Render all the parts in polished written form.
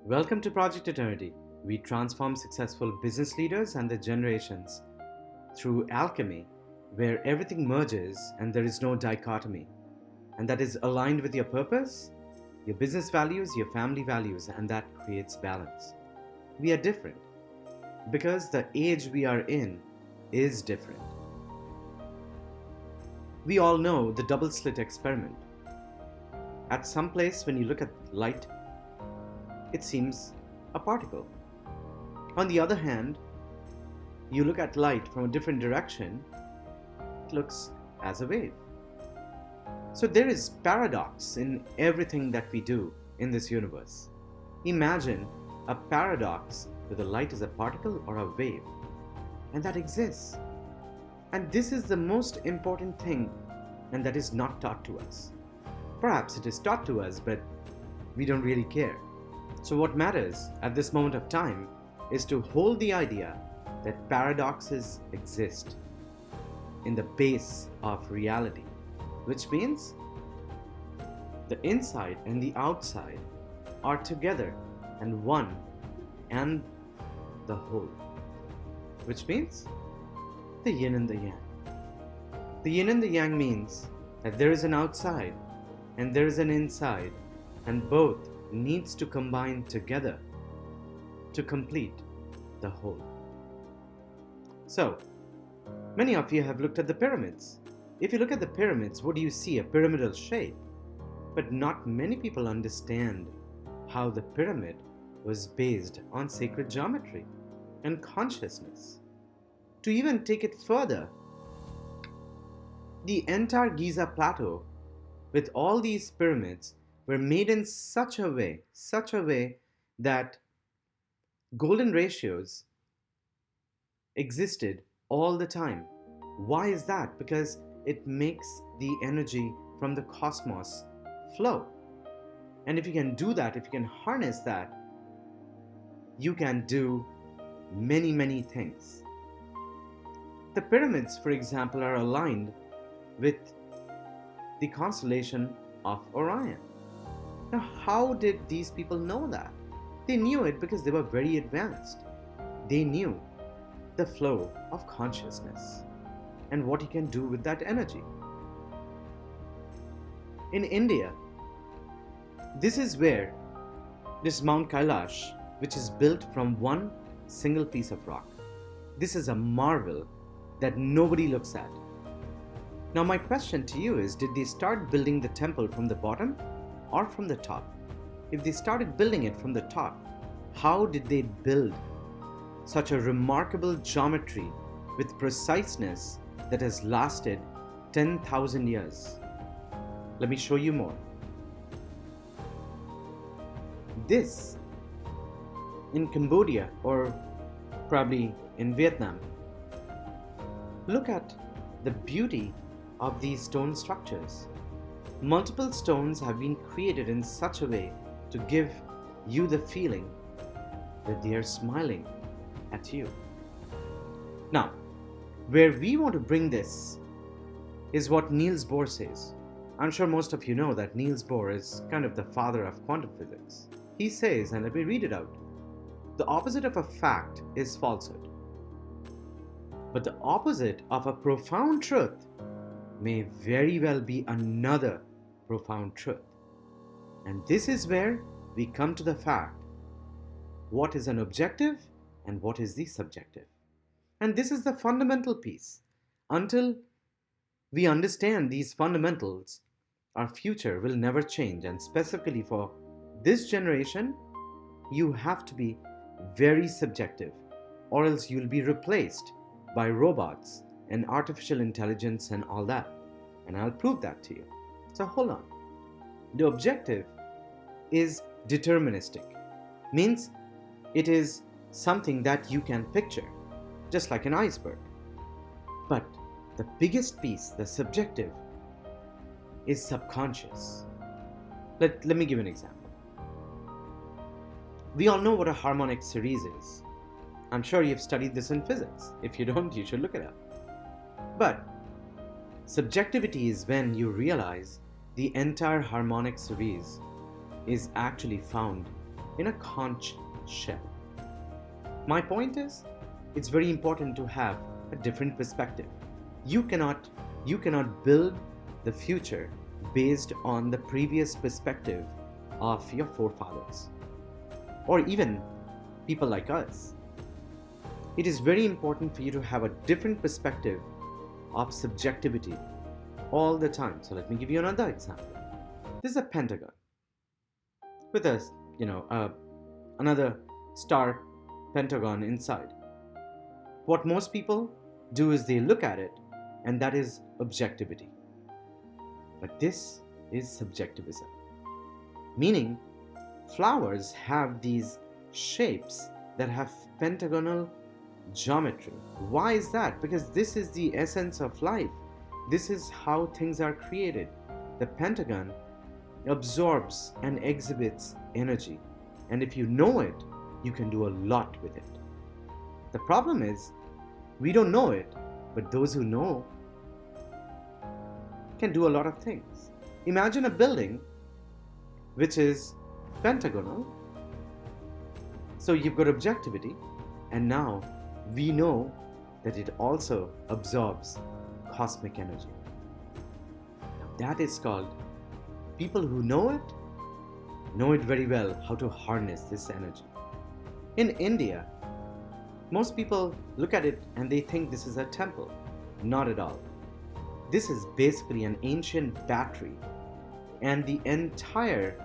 Welcome to Project Eternity. We transform successful business leaders and their generations through alchemy, where everything merges and there is no dichotomy, and that is aligned with your purpose, your business values, your family values, and that creates balance. We are different because the age we are in is different. We all know the double slit experiment. At some place, when you look at light, it seems a particle. On the other hand, you look at light from a different direction, it looks as a wave. So there is paradox in everything that we do in this universe. Imagine a paradox where the light is a particle or a wave, and that exists. And this is the most important thing, and that is not taught to us. Perhaps it is taught to us, but we don't really care. So what matters at this moment of time is to hold the idea that paradoxes exist in the base of reality, which means the inside and the outside are together and one and the whole, which means the yin and the yang. The yin and the yang means that there is an outside and there is an inside, and both needs to combine together to complete the whole. So, many of you have looked at the pyramids. If you look at the pyramids, what do you see? A pyramidal shape. But not many people understand how the pyramid was based on sacred geometry and consciousness. To even take it further, the entire Giza plateau with all these pyramids were made in such a way that golden ratios existed all the time. Why is that? Because it makes the energy from the cosmos flow. And if you can do that, if you can harness that, you can do many things. The pyramids, for example, are aligned with the constellation of Orion. Now, how did these people know that? They knew it because they were very advanced. They knew the flow of consciousness and what you can do with that energy. In India, this is where this Mount Kailash, which is built from one single piece of rock. This is a marvel that nobody looks at. Now my question to you is, did they start building the temple from the bottom or from the top? If they started building it from the top, how did they build such a remarkable geometry with preciseness that has lasted 10,000 years? Let me show you more. This, in Cambodia or probably in Vietnam, look at the beauty of these stone structures. Multiple stones have been created in such a way to give you the feeling that they are smiling at you. Now, where we want to bring this is what Niels Bohr says. I'm sure most of you know that Niels Bohr is kind of the father of quantum physics. He says, and let me read it out, the opposite of a fact is falsehood. But the opposite of a profound truth may very well be another profound truth. And this is where we come to the fact, what is an objective and what is the subjective. And this is the fundamental piece. Until we understand these fundamentals, our future will never change. And specifically for this generation, you have to be very subjective, or else you'll be replaced by robots and artificial intelligence and all that. And I'll prove that to you. So hold on. The objective is deterministic. Means it is something that you can picture, just like an iceberg. But the biggest piece, the subjective, is subconscious. Let me give an example. We all know what a harmonic series is. I'm sure you've studied this in physics. If you don't, you should look it up. But subjectivity is when you realize the entire harmonic series is actually found in a conch shell. My point is, it's very important to have a different perspective. You cannot build the future based on the previous perspective of your forefathers or even people like us. It is very important for you to have a different perspective of subjectivity all the time. So let me give you another example. This is a pentagon with a, another star pentagon inside. What most people do is they look at it, and that is objectivity. But this is subjectivism, meaning flowers have these shapes that have pentagonal geometry. Why is that? Because this is the essence of life. This is how things are created. The pentagon absorbs and exhibits energy, and if you know it, you can do a lot with it. The problem is, we don't know it, but those who know can do a lot of things. Imagine a building which is pentagonal. So you've got objectivity, and now we know that it also absorbs cosmic energy. Now that is called, people who know it very well how to harness this energy. In India, most people look at it and they think this is a temple. Not at all. This is basically an ancient battery, and the entire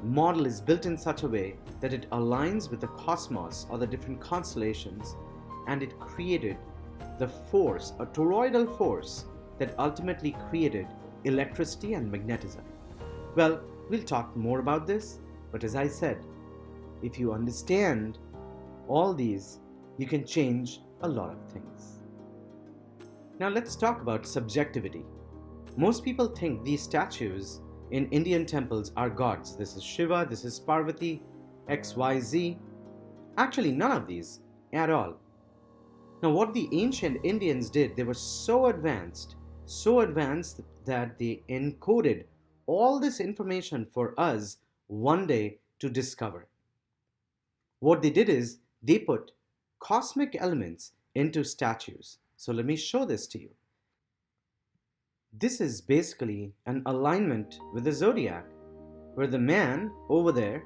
model is built in such a way that it aligns with the cosmos or the different constellations, and it created the force, a toroidal force that ultimately created electricity and magnetism. Well, we'll talk more about this, but as I said, if you understand all these, you can change a lot of things. Now let's talk about subjectivity. Most people think these statues in Indian temples are gods. This is Shiva, this is Parvati, XYZ. Actually, none of these at all. Now, what the ancient Indians did, they were so advanced that they encoded all this information for us one day to discover. What they did is they put cosmic elements into statues. So let me show this to you. This is basically an alignment with the zodiac, where the man over there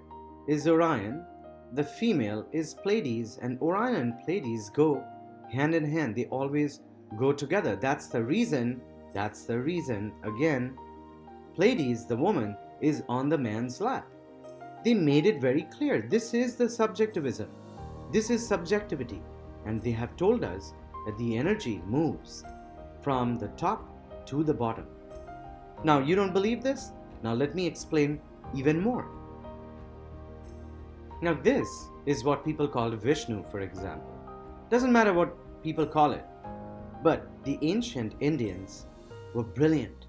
is Orion, the female is Pleiades, and Orion and Pleiades go hand in hand. They always go together. That's the reason, again, Pleiades, the woman, is on the man's lap. They made it very clear. This is the subjectivism. This is subjectivity. And they have told us that the energy moves from the top to the bottom. Now, you don't believe this? Now let me explain even more. Now this is what people call Vishnu, for example. Doesn't matter what people call it, but the ancient Indians were brilliant.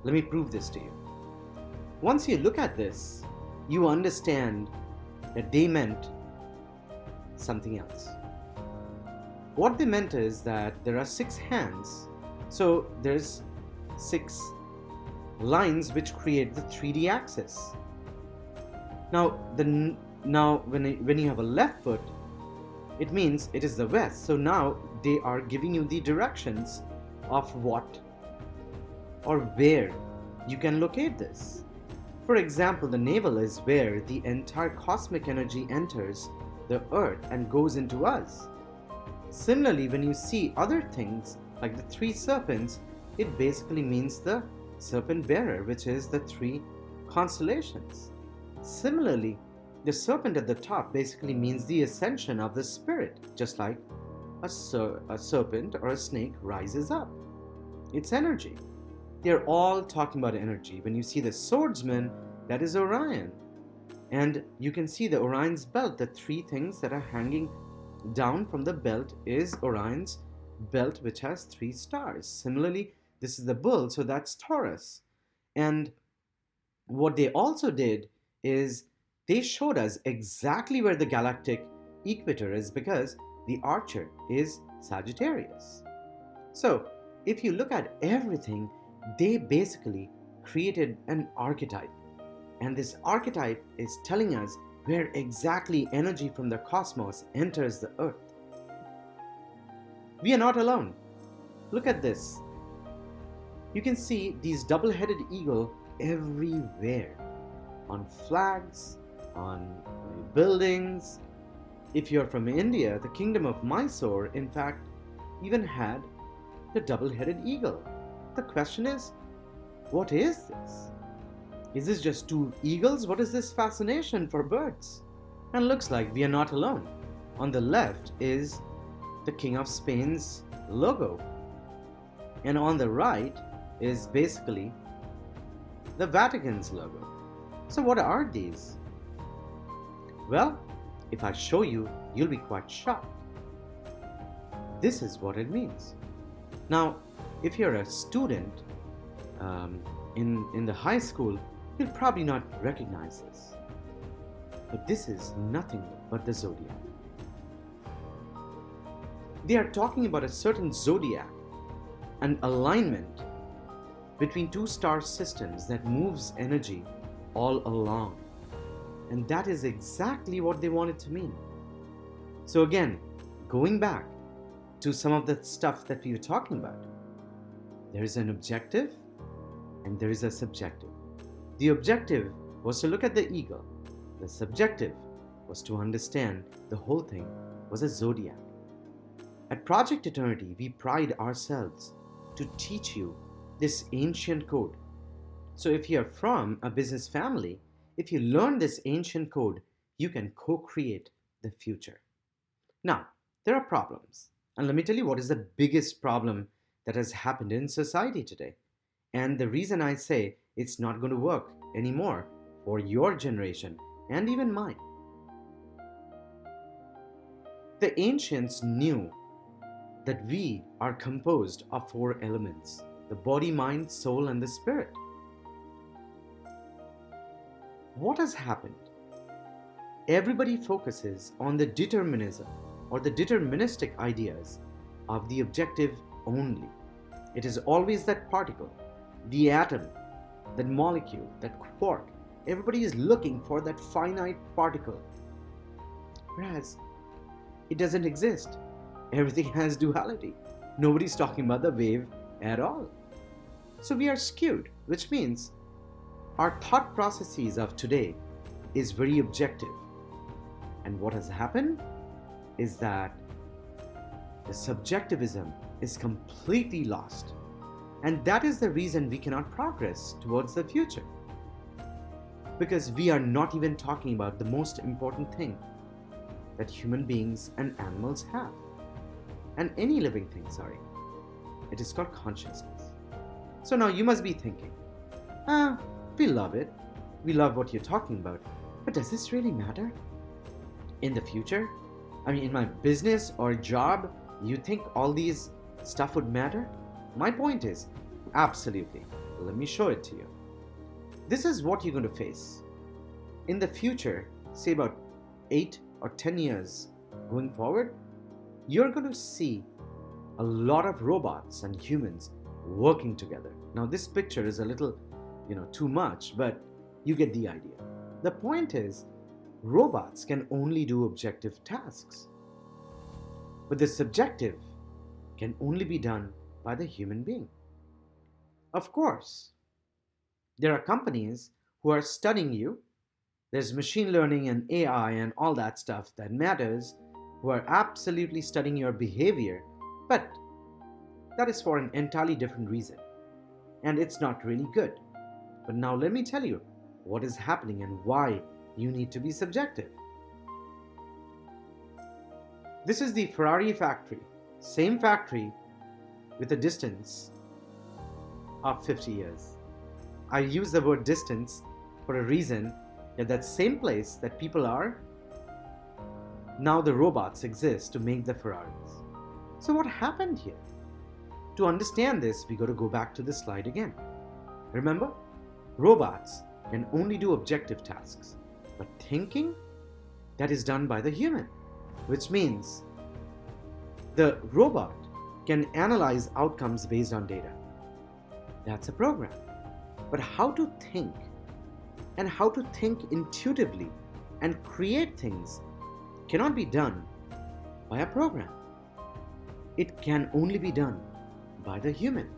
Let me prove this to you. Once you look at this, you understand that they meant something else. What they meant is that there are 6 hands, so there's 6 lines which create the 3D axis. Now, when you have a left foot, it means it is the west. So now they are giving you the directions of what or where you can locate this. For example, the navel is where the entire cosmic energy enters the earth and goes into us. Similarly, when you see other things like the 3 serpents, it basically means the serpent bearer, which is the 3 constellations. Similarly, the serpent at the top basically means the ascension of the spirit, just like a serpent or a snake rises up. It's energy. They're all talking about energy. When you see the swordsman, that is Orion. And you can see the Orion's belt, the 3 things that are hanging down from the belt is Orion's belt, which has 3 stars. Similarly, this is the bull, so that's Taurus. And what they also did is they showed us exactly where the galactic equator is, because the archer is Sagittarius. So if you look at everything, they basically created an archetype. And this archetype is telling us where exactly energy from the cosmos enters the earth. We are not alone. Look at this. You can see these double-headed eagle everywhere. On flags, on buildings. If you're from India, the kingdom of Mysore, in fact, even had the double-headed eagle. The question is, what is this? Is this just two eagles? What is this fascination for birds? And looks like we are not alone. On the left is the King of Spain's logo. And on the right is basically the Vatican's logo. So what are these? Well, if I show you, you'll be quite shocked. This is what it means. Now, if you're a student in the high school, you'll probably not recognize this. But this is nothing but the zodiac. They are talking about a certain zodiac, an alignment between two star systems that moves energy all along. And that is exactly what they wanted to mean. So again, going back to some of the stuff that we were talking about, there is an objective and there is a subjective. The objective was to look at the eagle. The subjective was to understand the whole thing was a zodiac. At Project Eternity, we pride ourselves to teach you this ancient code. So if you're from a business family, if you learn this ancient code, you can co-create the future. Now, there are problems. And let me tell you what is the biggest problem that has happened in society today. And the reason I say it's not going to work anymore for your generation and even mine. The ancients knew that we are composed of four elements: the body, mind, soul, and the spirit. What has happened? Everybody focuses on the determinism or the deterministic ideas of the objective only. It is always that particle, the atom, that molecule, that quark. Everybody is looking for that finite particle. Whereas it doesn't exist. Everything has duality. Nobody's talking about the wave at all. So we are skewed, which means our thought processes of today is very objective. And what has happened is that the subjectivism is completely lost. And that is the reason we cannot progress towards the future. Because we are not even talking about the most important thing that human beings and animals have. And any living thing, it is called consciousness. So now you must be thinking, we love it. We love what you're talking about. But does this really matter? In the future? I mean, in my business or job, you think all these stuff would matter? My point is, absolutely. Let me show it to you. This is what you're going to face. In the future, say about 8 or 10 years going forward, you're going to see a lot of robots and humans working together. Now this picture is a little, too much, but you get the idea. The point is, robots can only do objective tasks. But the subjective can only be done by the human being. Of course, there are companies who are studying you. There's machine learning and AI and all that stuff that matters, who are absolutely studying your behavior, but that is for an entirely different reason. And it's not really good. But now let me tell you what is happening and why you need to be subjective. This is the Ferrari factory. Same factory with a distance of 50 years. I use the word distance for a reason that same place that people are, now the robots exist to make the Ferraris. So what happened here? To understand this, we got to go back to the slide again. Remember, robots can only do objective tasks, but thinking, that is done by the human, which means the robot can analyze outcomes based on data. That's a program. But how to think and how to think intuitively and create things cannot be done by a program. It can only be done by the human.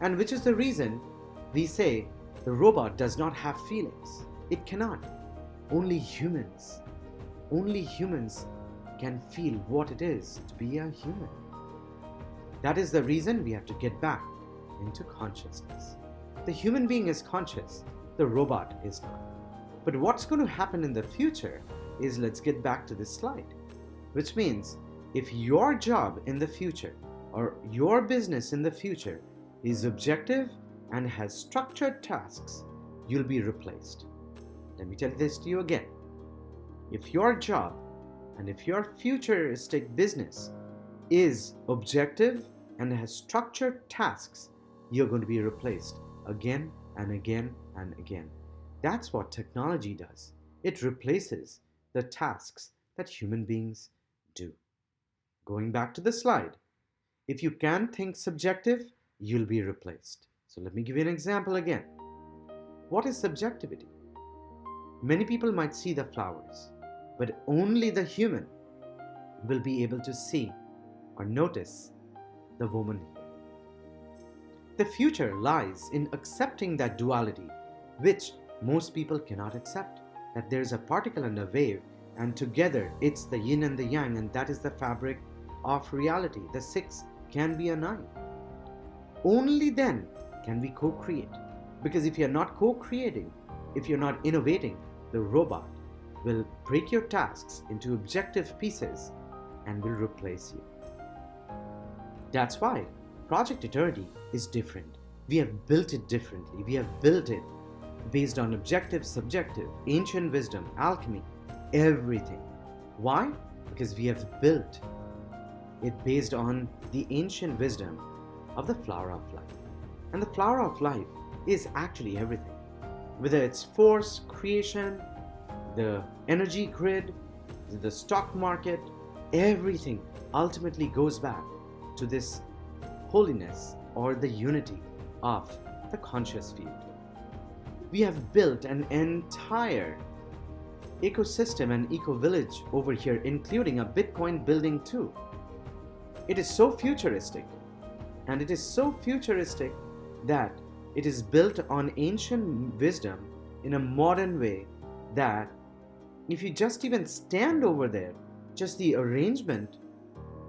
And which is the reason we say the robot does not have feelings. It cannot. Only humans can feel what it is to be a human. That is the reason we have to get back into consciousness. The human being is conscious, the robot is not. But what's going to happen in the future is, let's get back to this slide, which means if your job in the future or your business in the future is objective and has structured tasks, you'll be replaced. Let me tell this to you again. If your job and if your futuristic business is objective and has structured tasks, you're going to be replaced again and again and again. That's what technology does. It replaces the tasks that human beings do. Going back to the slide, if you can think subjective, you'll be replaced. So let me give you an example again. What is subjectivity? Many people might see the flowers, but only the human will be able to see or notice the woman here. The future lies in accepting that duality, which most people cannot accept, that there is a particle and a wave, and together it's the yin and the yang, and that is the fabric of reality. The 6 can be a 9. Only then can we co-create. Because if you're not co-creating, if you're not innovating, the robot will break your tasks into objective pieces and will replace you. That's why Project Eternity is different. We have built it differently. We have built it based on objective, subjective, ancient wisdom, alchemy, everything. Why? Because we have built it based on the ancient wisdom of the flower of life. And the flower of life is actually everything. Whether it's force, creation, the energy grid, the stock market, everything ultimately goes back to this holiness or the unity of the conscious field. We have built an entire ecosystem and eco-village over here, including a Bitcoin building too. It is so futuristic, and it is so futuristic that it is built on ancient wisdom in a modern way that if you just even stand over there, just the arrangement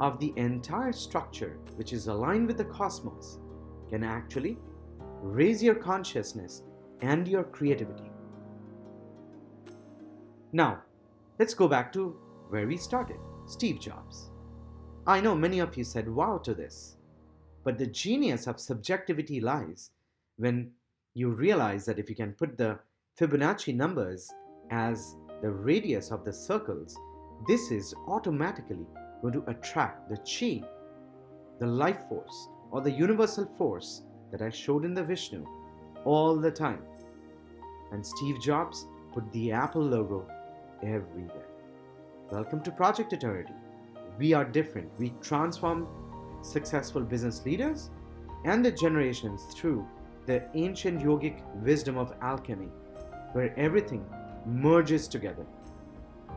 of the entire structure, which is aligned with the cosmos, can actually raise your consciousness and your creativity. Now, let's go back to where we started, Steve Jobs. I know many of you said wow to this, but the genius of subjectivity lies when you realize that if you can put the Fibonacci numbers as the radius of the circles, this is automatically going to attract the chi, the life force, or the universal force that I showed in the Vishnu all the time. And Steve Jobs put the Apple logo everywhere. Welcome to Project Eternity. We are different. We transform successful business leaders and the generations through the ancient yogic wisdom of alchemy, where everything merges together.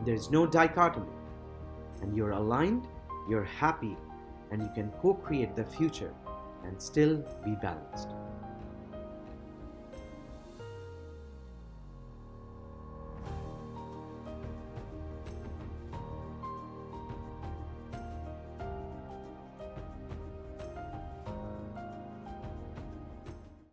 There's no dichotomy, and you're aligned, you're happy, and you can co-create the future and still be balanced.